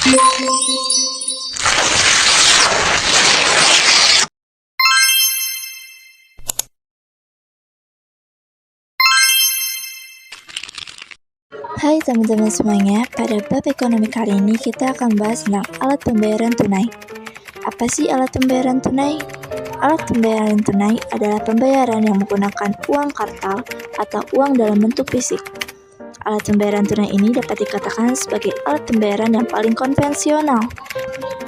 Hai teman-teman semuanya, pada bab ekonomi kali ini kita akan bahas tentang alat pembayaran tunai. Apa sih alat pembayaran tunai? Alat pembayaran tunai adalah pembayaran yang menggunakan uang kartal atau uang dalam bentuk fisik. Alat pembayaran tunai ini dapat dikatakan sebagai alat pembayaran yang paling konvensional,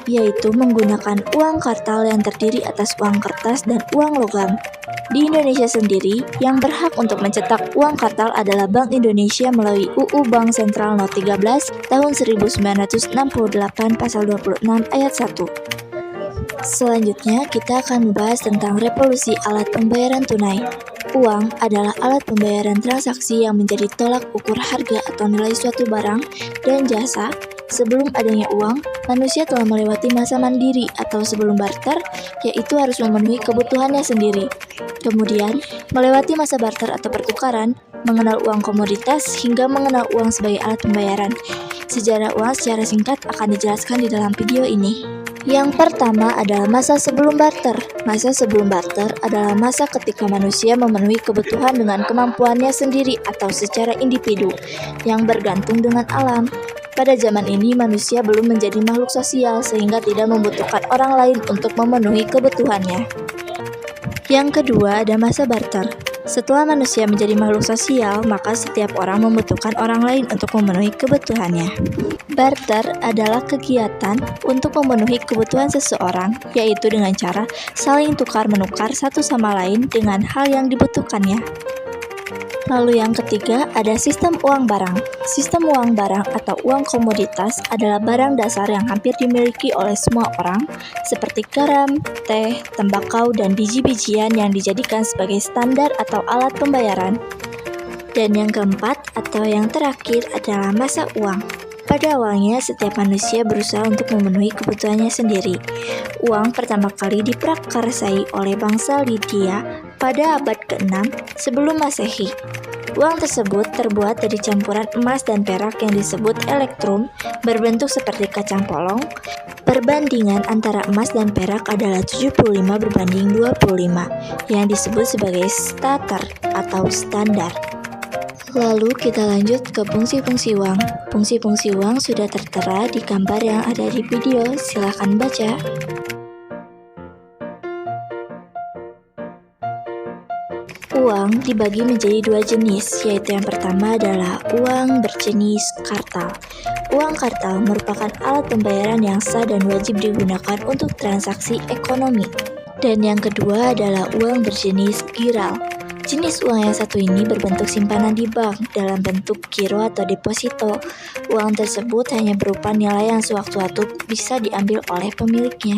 yaitu menggunakan uang kartal yang terdiri atas uang kertas dan uang logam. Di Indonesia sendiri, yang berhak untuk mencetak uang kartal adalah Bank Indonesia melalui UU Bank Sentral No. 13 tahun 1968 pasal 26 ayat 1. Selanjutnya, kita akan membahas tentang revolusi alat pembayaran tunai. Uang adalah alat pembayaran transaksi yang menjadi tolak ukur harga atau nilai suatu barang dan jasa. Sebelum adanya uang, manusia telah melewati masa mandiri atau sebelum barter, yaitu harus memenuhi kebutuhannya sendiri. Kemudian, melewati masa barter atau pertukaran, mengenal uang komoditas, hingga mengenal uang sebagai alat pembayaran. Sejarah uang secara singkat akan dijelaskan di dalam video ini. Yang pertama adalah masa sebelum barter. Masa sebelum barter adalah masa ketika manusia memenuhi kebutuhan dengan kemampuannya sendiri atau secara individu, yang bergantung dengan alam. Pada zaman ini, manusia belum menjadi makhluk sosial sehingga tidak membutuhkan orang lain untuk memenuhi kebutuhannya. Yang kedua ada masa barter. Setelah manusia menjadi makhluk sosial, maka setiap orang membutuhkan orang lain untuk memenuhi kebutuhannya. Barter adalah kegiatan untuk memenuhi kebutuhan seseorang, yaitu dengan cara saling tukar-menukar satu sama lain dengan hal yang dibutuhkannya. Lalu yang ketiga ada sistem uang barang. Sistem uang barang atau uang komoditas adalah barang dasar yang hampir dimiliki oleh semua orang, seperti garam, teh, tembakau, dan biji-bijian yang dijadikan sebagai standar atau alat pembayaran. Dan yang keempat atau yang terakhir adalah masa uang. Pada awalnya, setiap manusia berusaha untuk memenuhi kebutuhannya sendiri. Uang pertama kali diprakarsai oleh bangsa Lydia pada abad ke-6 sebelum Masehi. Uang tersebut terbuat dari campuran emas dan perak yang disebut elektrum, berbentuk seperti kacang polong. Perbandingan antara emas dan perak adalah 75:25, yang disebut sebagai stater atau standar. Lalu kita lanjut ke fungsi-fungsi uang. Fungsi-fungsi uang sudah tertera di gambar yang ada di video, silakan baca. Uang dibagi menjadi dua jenis, yaitu yang pertama adalah uang berjenis kartal. Uang kartal merupakan alat pembayaran yang sah dan wajib digunakan untuk transaksi ekonomi. Dan yang kedua adalah uang berjenis giral. Jenis uang yang satu ini berbentuk simpanan di bank dalam bentuk giro atau deposito. Uang tersebut hanya berupa nilai yang sewaktu-waktu bisa diambil oleh pemiliknya.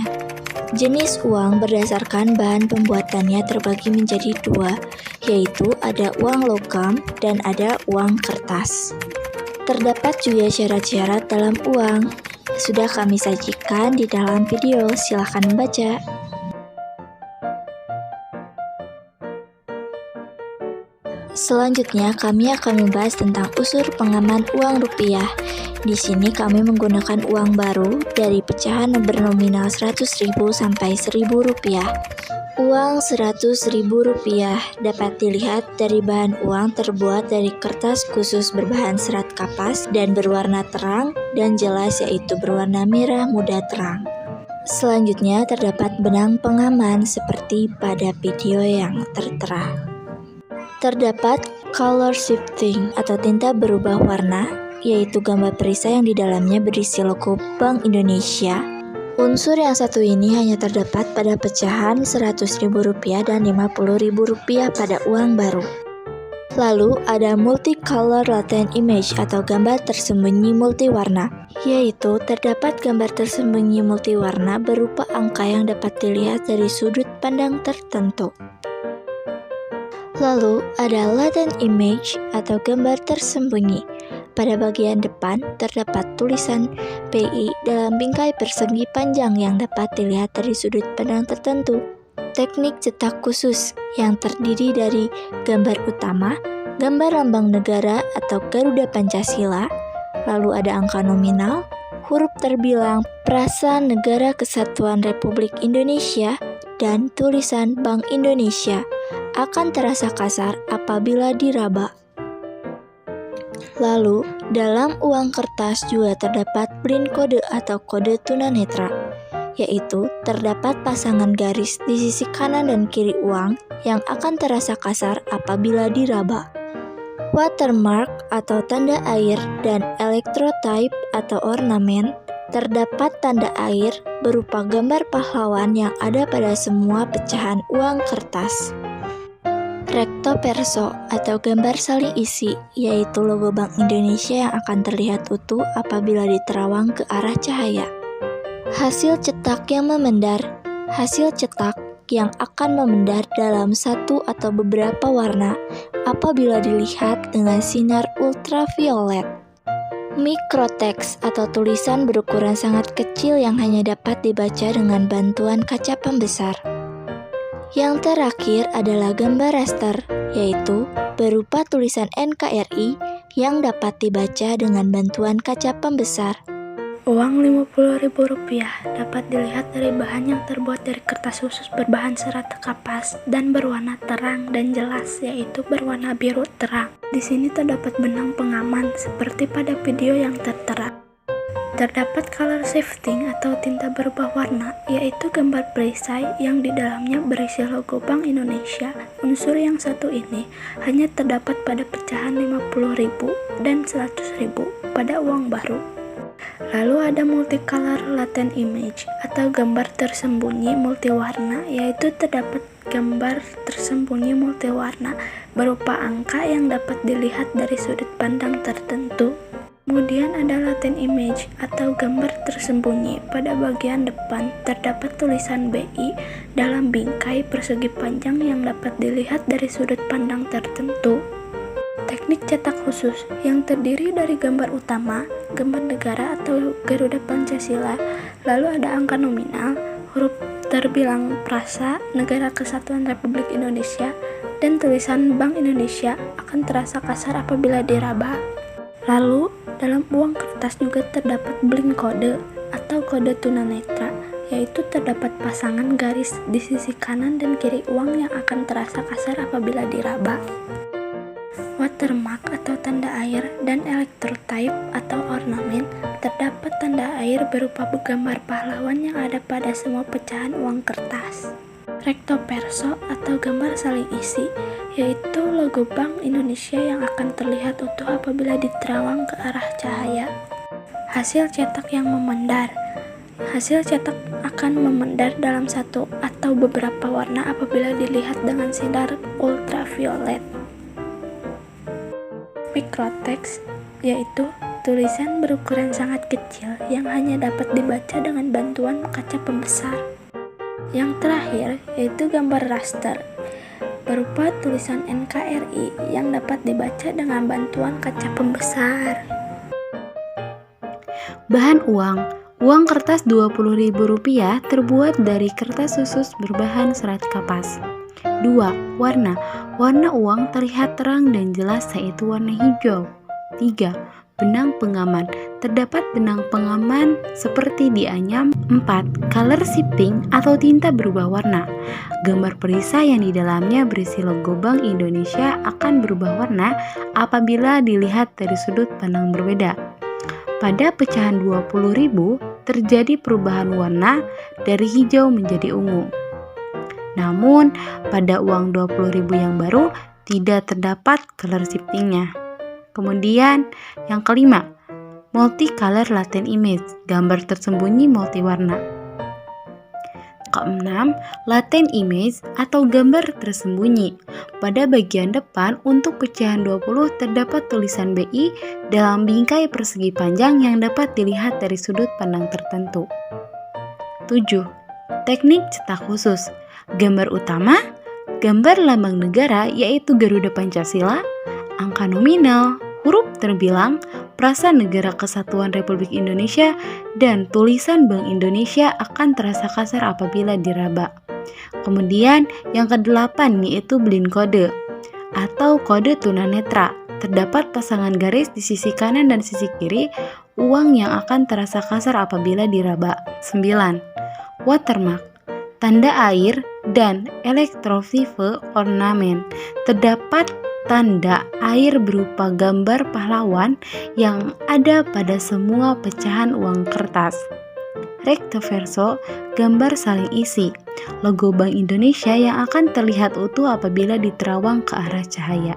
Jenis uang berdasarkan bahan pembuatannya terbagi menjadi dua, yaitu ada uang logam dan ada uang kertas. Terdapat juga syarat-syarat dalam uang. Sudah kami sajikan di dalam video, silahkan membaca. Selanjutnya, kami akan membahas tentang unsur pengaman uang rupiah. Di sini kami menggunakan uang baru dari pecahan bernominal 100.000 sampai 1.000 rupiah. Uang 100.000 rupiah dapat dilihat dari bahan uang terbuat dari kertas khusus berbahan serat kapas dan berwarna terang dan jelas, yaitu berwarna merah muda terang. Selanjutnya terdapat benang pengaman seperti pada video yang tertera. Terdapat color shifting atau tinta berubah warna, yaitu gambar perisai yang di dalamnya berisi logo Bank Indonesia. Unsur yang satu ini hanya terdapat pada pecahan 100.000 rupiah dan 50.000 rupiah pada uang baru. Lalu ada multicolor latent image atau gambar tersembunyi multiwarna, yaitu terdapat gambar tersembunyi multiwarna berupa angka yang dapat dilihat dari sudut pandang tertentu. Lalu ada latent image atau gambar tersembunyi. Pada bagian depan terdapat tulisan PI dalam bingkai persegi panjang yang dapat dilihat dari sudut pandang tertentu. Teknik cetak khusus yang terdiri dari gambar utama, gambar lambang negara atau Garuda Pancasila, lalu ada angka nominal, huruf terbilang Prasa Negara Kesatuan Republik Indonesia, dan tulisan Bank Indonesia akan terasa kasar apabila diraba. Lalu, dalam uang kertas juga terdapat blind kode atau kode tunanetra, yaitu terdapat pasangan garis di sisi kanan dan kiri uang yang akan terasa kasar apabila diraba. Watermark atau tanda air dan electrotype atau ornamen, terdapat tanda air berupa gambar pahlawan yang ada pada semua pecahan uang kertas. Recto verso atau gambar saling isi, yaitu logo Bank Indonesia yang akan terlihat utuh apabila diterawang ke arah cahaya. Hasil cetak yang memendar, hasil cetak yang akan memendar dalam satu atau beberapa warna apabila dilihat dengan sinar ultraviolet. Mikroteks atau tulisan berukuran sangat kecil yang hanya dapat dibaca dengan bantuan kaca pembesar. Yang terakhir adalah gambar raster, yaitu berupa tulisan NKRI yang dapat dibaca dengan bantuan kaca pembesar. Uang Rp50.000 dapat dilihat dari bahan yang terbuat dari kertas khusus berbahan serat kapas dan berwarna terang dan jelas, yaitu berwarna biru terang. Di sini terdapat benang pengaman seperti pada video yang tertera. Terdapat color shifting atau tinta berubah warna, yaitu gambar perisai yang di dalamnya berisi logo Bank Indonesia. Unsur yang satu ini hanya terdapat pada pecahan Rp50.000 dan Rp100.000 pada uang baru. Lalu ada multicolor latent image atau gambar tersembunyi multiwarna, yaitu terdapat gambar tersembunyi multiwarna berupa angka yang dapat dilihat dari sudut pandang tertentu. Kemudian ada latent image atau gambar tersembunyi. Pada bagian depan terdapat tulisan BI dalam bingkai persegi panjang yang dapat dilihat dari sudut pandang tertentu. Teknik cetak khusus yang terdiri dari gambar utama, gambar negara atau Garuda Pancasila, lalu ada angka nominal, huruf terbilang Prasa Negara Kesatuan Republik Indonesia, dan tulisan Bank Indonesia akan terasa kasar apabila diraba. Lalu, dalam uang kertas juga terdapat blind kode atau kode tunanetra, yaitu terdapat pasangan garis di sisi kanan dan kiri uang yang akan terasa kasar apabila diraba. Watermark atau tanda air dan electrotype atau ornamen, terdapat tanda air berupa gambar pahlawan yang ada pada semua pecahan uang kertas. Recto verso atau gambar saling isi, yaitu logo Bank Indonesia yang akan terlihat utuh apabila diterawang ke arah cahaya. Hasil cetak yang memendar, hasil cetak akan memendar dalam satu atau beberapa warna apabila dilihat dengan sinar ultraviolet. Mikroteks, yaitu tulisan berukuran sangat kecil yang hanya dapat dibaca dengan bantuan kaca pembesar. Yang terakhir yaitu gambar raster, berupa tulisan NKRI yang dapat dibaca dengan bantuan kaca pembesar. Bahan uang kertas Rp20.000 terbuat dari kertas khusus berbahan serat kapas. 2. Warna uang terlihat terang dan jelas, yaitu warna hijau. 3. Benang pengaman, terdapat benang pengaman seperti di anyam. 4. Color shifting atau tinta berubah warna, gambar perisai yang di dalamnya berisi logo Bank Indonesia akan berubah warna apabila dilihat dari sudut pandang berbeda. Pada pecahan Rp20.000 terjadi perubahan warna dari hijau menjadi ungu. Namun, pada uang Rp20.000 yang baru tidak terdapat color shiftingnya. Kemudian, yang kelima, multicolor latent image, gambar tersembunyi multiwarna. Keenam, latent image atau gambar tersembunyi. Pada bagian depan untuk pecahan 20 terdapat tulisan BI dalam bingkai persegi panjang yang dapat dilihat dari sudut pandang tertentu. 7. Teknik cetak khusus. Gambar utama, gambar lambang negara yaitu Garuda Pancasila, angka nominal, huruf terbilang, Prasa Negara Kesatuan Republik Indonesia, dan tulisan Bank Indonesia akan terasa kasar apabila diraba. Kemudian yang ke-8 yaitu blind kode atau kode tunanetra. Terdapat pasangan garis di sisi kanan dan sisi kiri uang yang akan terasa kasar apabila diraba. 9. Watermark, tanda air dan elektrofive ornamen. Terdapat tanda air berupa gambar pahlawan yang ada pada semua pecahan uang kertas. Recto verso, gambar saling isi, logo Bank Indonesia yang akan terlihat utuh apabila diterawang ke arah cahaya.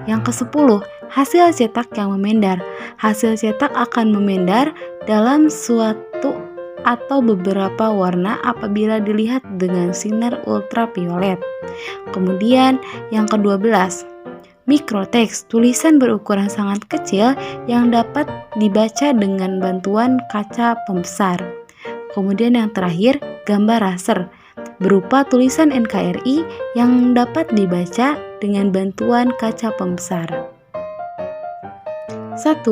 Yang ke-10, hasil cetak yang memendar. Hasil cetak akan memendar dalam suatu atau beberapa warna apabila dilihat dengan sinar ultraviolet. Kemudian yang ke-12, mikroteks, tulisan berukuran sangat kecil yang dapat dibaca dengan bantuan kaca pembesar. Kemudian yang terakhir, gambar raster, berupa tulisan NKRI yang dapat dibaca dengan bantuan kaca pembesar. 1.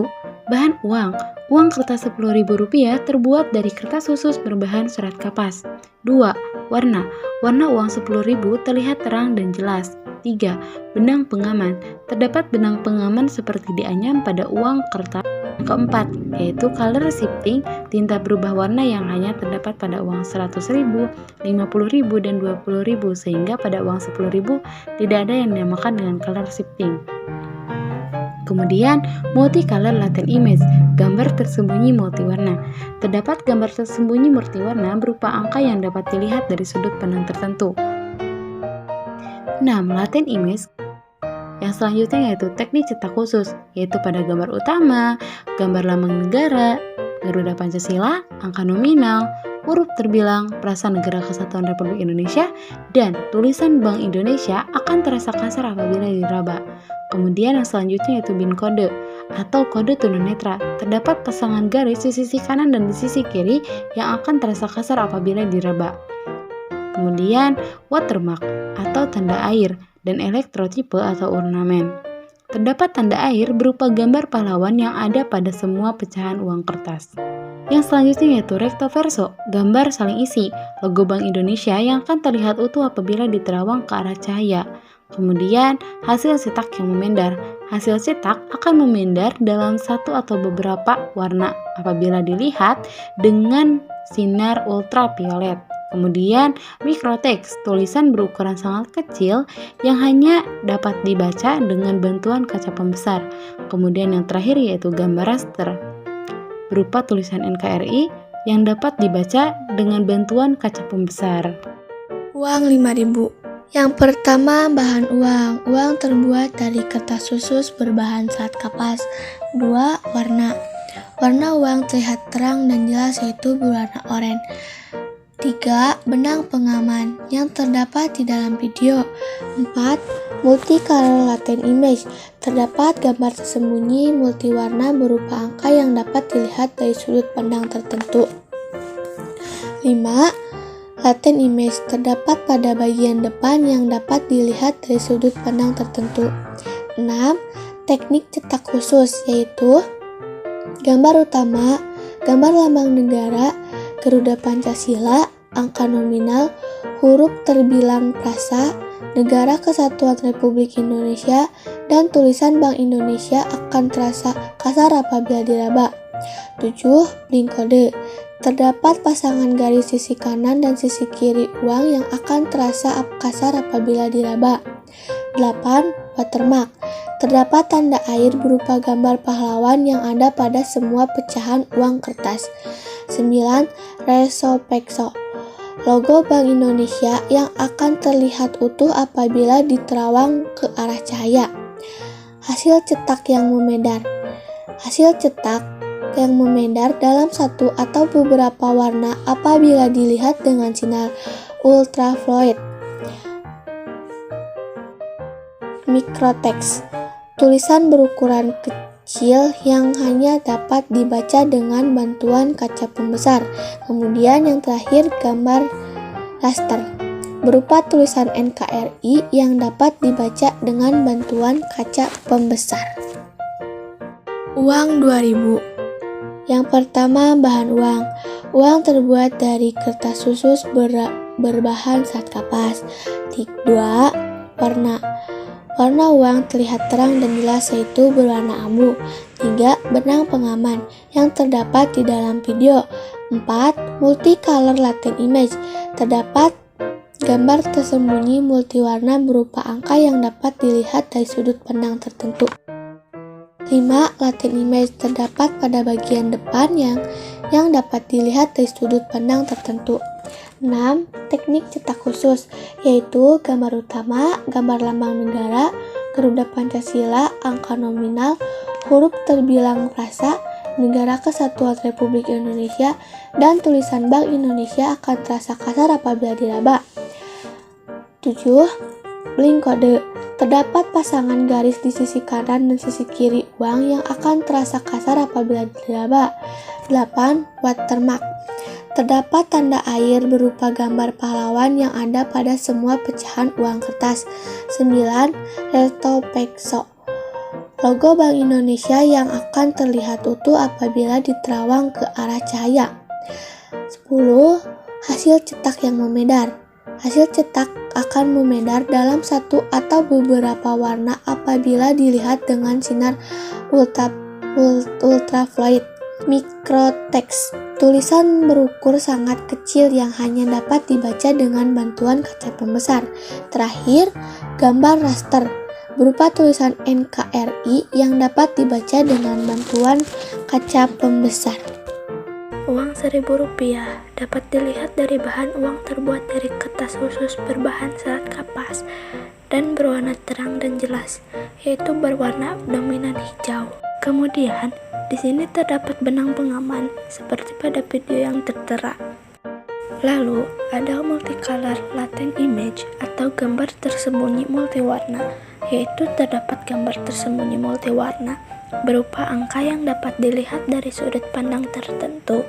Bahan uang. Uang kertas Rp10.000 terbuat dari kertas khusus berbahan surat kapas. 2. Warna. Warna uang Rp10.000 terlihat terang dan jelas. 3. Benang pengaman. Terdapat benang pengaman seperti dianyam pada uang kertas. Yang keempat, yaitu color shifting, tinta berubah warna yang hanya terdapat pada uang Rp100.000, Rp50.000, dan Rp20.000, sehingga pada uang Rp10.000 tidak ada yang dinamakan dengan color shifting. Kemudian, multicolor latent image, gambar tersembunyi multiwarna. Terdapat gambar tersembunyi multiwarna berupa angka yang dapat dilihat dari sudut pandang tertentu. 6. Latent image. Yang selanjutnya yaitu teknik cetak khusus, yaitu pada gambar utama, gambar lambang negara, Garuda Pancasila, angka nominal, huruf terbilang, Frasa Negara Kesatuan Republik Indonesia, dan tulisan Bank Indonesia akan terasa kasar apabila diraba. Kemudian yang selanjutnya yaitu bin kode atau kode tunanetra. Terdapat pasangan garis di sisi kanan dan di sisi kiri yang akan terasa kasar apabila diraba. Kemudian watermark atau tanda air dan elektrotipe atau ornamen. Terdapat tanda air berupa gambar pahlawan yang ada pada semua pecahan uang kertas. Yang selanjutnya yaitu recto verso, gambar saling isi, logo Bank Indonesia yang akan terlihat utuh apabila diterawang ke arah cahaya. Kemudian hasil cetak yang memendar. Hasil cetak akan memendar dalam satu atau beberapa warna apabila dilihat dengan sinar ultraviolet. Kemudian mikroteks, tulisan berukuran sangat kecil yang hanya dapat dibaca dengan bantuan kaca pembesar. Kemudian yang terakhir yaitu gambar raster, berupa tulisan NKRI yang dapat dibaca dengan bantuan kaca pembesar. Uang Rp5.000. Yang pertama, bahan uang. Uang terbuat dari kertas khusus berbahan serat kapas. 2. Warna. Warna uang terlihat terang dan jelas yaitu berwarna oranye. 3. Benang pengaman yang terdapat di dalam video. 4. Multicolor latent image. Terdapat gambar tersembunyi multiwarna berupa angka yang dapat dilihat dari sudut pandang tertentu. 5. Latent image terdapat pada bagian depan yang dapat dilihat dari sudut pandang tertentu. 6. Teknik cetak khusus yaitu gambar utama, gambar lambang negara, Garuda Pancasila, angka nominal, huruf terbilang Frasa, Negara Kesatuan Republik Indonesia, dan tulisan Bank Indonesia akan terasa kasar apabila diraba. 7. Blink kode. Terdapat pasangan garis sisi kanan dan sisi kiri uang yang akan terasa kasar apabila diraba. 8. Watermark. Terdapat tanda air berupa gambar pahlawan yang ada pada semua pecahan uang kertas. 9. Resopexo. Logo Bank Indonesia yang akan terlihat utuh apabila diterawang ke arah cahaya. Hasil cetak yang memendar. Hasil cetak yang memendar dalam satu atau beberapa warna apabila dilihat dengan sinar ultraviolet. Mikroteks. Tulisan berukuran kecil yang hanya dapat dibaca dengan bantuan kaca pembesar. Kemudian yang terakhir gambar raster, berupa tulisan NKRI yang dapat dibaca dengan bantuan kaca pembesar. Uang Rp2.000. Yang pertama, bahan uang. Uang terbuat dari kertas khusus berbahan serat kapas. 2. Warna. Warna uang terlihat terang dan jelas yaitu berwarna abu. 3. Benang pengaman yang terdapat di dalam video. 4. Multicolor latent image. Terdapat gambar tersembunyi multiwarna berupa angka yang dapat dilihat dari sudut pandang tertentu. 5. Latent image terdapat pada bagian depan yang dapat dilihat dari sudut pandang tertentu. 6. Teknik cetak khusus, yaitu gambar utama, gambar lambang negara, Garuda Pancasila, angka nominal, huruf terbilang frasa, Negara Kesatuan Republik Indonesia, dan tulisan Bank Indonesia akan terasa kasar apabila diraba. 7. Blink kode. Terdapat pasangan garis di sisi kanan dan sisi kiri uang yang akan terasa kasar apabila diraba. 8. Watermark. Terdapat tanda air berupa gambar pahlawan yang ada pada semua pecahan uang kertas. 9. Recto verso. Logo Bank Indonesia yang akan terlihat utuh apabila diterawang ke arah cahaya. 10. Hasil cetak yang memedar. Hasil cetak akan memedar dalam satu atau beberapa warna apabila dilihat dengan sinar ultraviolet. Mikrotext. Tulisan berukur sangat kecil yang hanya dapat dibaca dengan bantuan kaca pembesar. Terakhir, gambar raster berupa tulisan NKRI yang dapat dibaca dengan bantuan kaca pembesar. Uang Rp1.000 dapat dilihat dari bahan uang terbuat dari kertas khusus berbahan serat kapas dan berwarna terang dan jelas, yaitu berwarna dominan hijau. Kemudian, di sini terdapat benang pengaman seperti pada video yang tertera. Lalu, ada multicolor latent image atau gambar tersembunyi multiwarna, yaitu terdapat gambar tersembunyi multiwarna berupa angka yang dapat dilihat dari sudut pandang tertentu.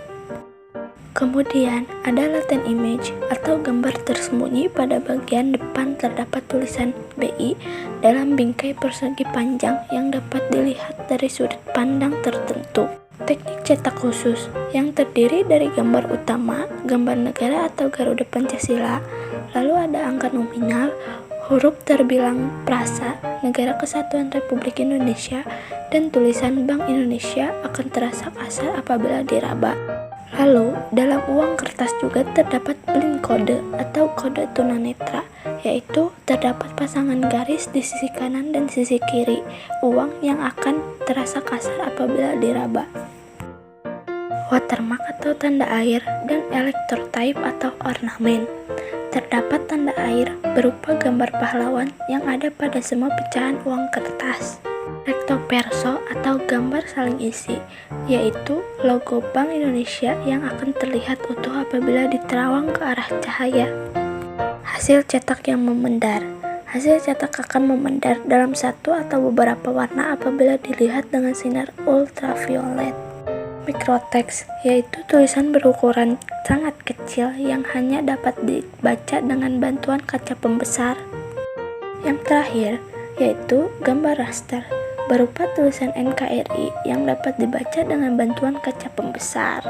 Kemudian, ada latent image atau gambar tersembunyi pada bagian depan terdapat tulisan BI dalam bingkai persegi panjang yang dapat dilihat dari sudut pandang tertentu. Teknik cetak khusus yang terdiri dari gambar utama, gambar negara atau Garuda Pancasila, lalu ada angka nominal, huruf terbilang frasa, Negara Kesatuan Republik Indonesia, dan tulisan Bank Indonesia akan terasa kasar apabila diraba. Lalu, dalam uang kertas juga terdapat blink kode atau kode tunanetra, yaitu terdapat pasangan garis di sisi kanan dan sisi kiri uang yang akan terasa kasar apabila diraba. Watermark atau tanda air dan electrotype atau ornamen. Terdapat tanda air berupa gambar pahlawan yang ada pada semua pecahan uang kertas. Recto verso atau gambar saling isi, yaitu logo Bank Indonesia yang akan terlihat utuh apabila diterawang ke arah cahaya. Hasil cetak yang memendar. Hasil cetak akan memendar dalam satu atau beberapa warna apabila dilihat dengan sinar ultraviolet. Mikrotext, yaitu tulisan berukuran sangat kecil yang hanya dapat dibaca dengan bantuan kaca pembesar. Yang terakhir, yaitu gambar raster, berupa tulisan NKRI yang dapat dibaca dengan bantuan kaca pembesar.